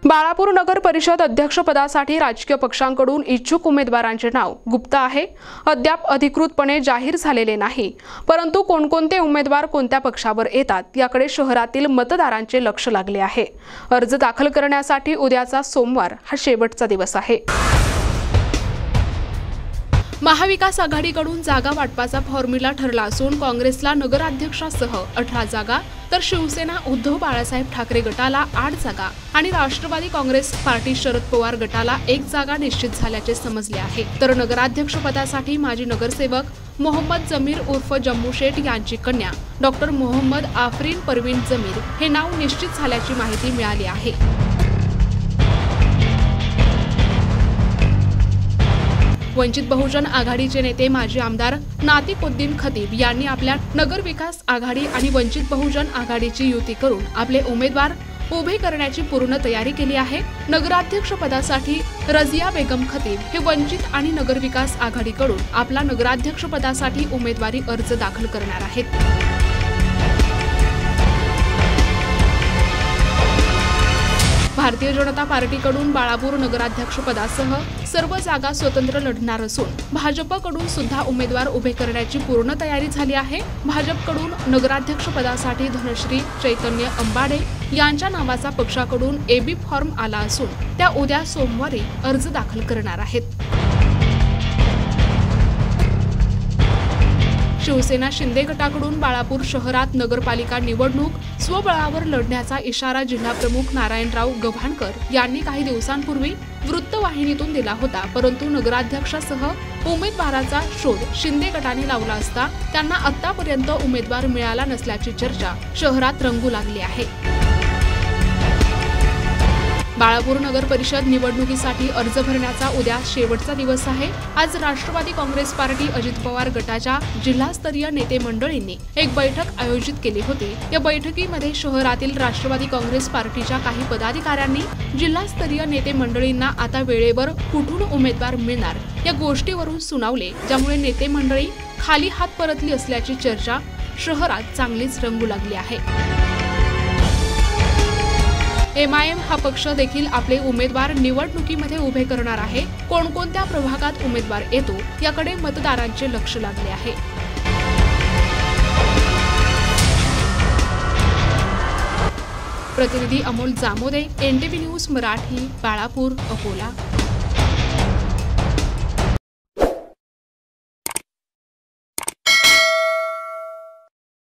बाळापूर नगर परिषद अध्यक्षपदासाठी राजकीय पक्षांकडून इच्छुक उमेदवारांचे नाव गुप्त आहे। अद्याप अधिकृतपणे जाहीर झालेले नाही, परंतु कोणकोणते उमेदवार कोणत्या पक्षावर येतात याकडे शहरातील मतदारांचे लक्ष लागले आहे। अर्ज दाखल करण्यासाठी उद्याचा सोमवार हा शेवटचा दिवस आहे। महाविकास आघाडीकडून जागा वाटपाचा फॉर्म्युला ठरला असून काँग्रेसला नगराध्यक्षासह 18 जागा, तर शिवसेना उद्धव बाळासाहेब ठाकरे गटाला 8 जागा आणि राष्ट्रवादी काँग्रेस पार्टी शरद पवार गटाला 1 जागा निश्चित झाल्याचे समजले आहे। तर नगराध्यक्षपदासाठी माजी नगरसेवक मोहम्मद जमीर उर्फ जम्मू शेठ यांची कन्या डॉक्टर मोहम्मद आफरीन परवीन जमीर हे नाव निश्चित झाल्याची माहिती मिळाली आहे। वंचित बहुजन आघाडीचे नेते माजी आमदार नातिकुद्दीन खतीब यांनी आपल्या नगर विकास आघाडी आणि वंचित बहुजन आघाडीची युती करून आपले उमेदवार उभे करण्याची पूर्ण तयारी केली आहे। नगराध्यक्ष पदासाठी रजिया बेगम खतीब हे वंचित आणि नगर विकास आघाडीकडून आपला नगराध्यक्ष पदासाठी उमेदवारी अर्ज दाखल करणार आहेत। भारतीय जनता पार्टीकडून बाळापूर नगराध्यक्षपदासह सर्व जागा स्वतंत्र लढणार असून भाजपकडून सुद्धा उमेदवार उभे करण्याची पूर्ण तयारी झाली आहे। भाजपकडून नगराध्यक्षपदासाठी धनश्री चैतन्य अंबाडे यांच्या नावाचा पक्षाकडून एबी फॉर्म आला असून त्या उद्या सोमवारी अर्ज दाखल करणार आहेत। शिवसेना शिंदे गटाकडून बाळापूर शहरात नगरपालिका निवडणूक स्वबळावर लढण्याचा इशारा जिल्हाप्रमुख नारायणराव गव्हाणकर यांनी काही दिवसांपूर्वी वृत्तवाहिनीतून दिला होता, परंतु नगराध्यक्षासह उमेदवाराचा शोध शिंदे गटाने लावला असता त्यांना आतापर्यंत उमेदवार मिळाला नसल्याची चर्चा शहरात रंगू लागली आहे। बाळापूर नगर परिषद निवडणुकीसाठी अर्ज भरण्याचा उद्या शेवटचा दिवस आहे। आज राष्ट्रवादी काँग्रेस पार्टी अजित पवार गटाच्या जिल्हास्तरीय नेते मंडळींनी एक बैठक आयोजित केली होती। या बैठकीमध्ये शहरातील राष्ट्रवादी काँग्रेस पार्टीच्या काही पदाधिकाऱ्यांनी जिल्हास्तरीय नेते मंडळींना आता वेळेवर कुठून उमेदवार मिळणार या गोष्टीवरून सुनावले, ज्यामुळे नेते मंडळी खाली हात परतली असल्याची चर्चा शहरात चांगलीच रंगू लागली आहे। MIM हा पक्ष देखील आपले उमेदवार निवडणुकीमध्ये उभे करणार आहे। कोणकोणत्या प्रभागात उमेदवार येतो याकडे मतदारांचे लक्ष लागले आहे। प्रतिनिधी अमोल जामोदे, NTV न्यूज मराठी, बाळापूर, अकोला।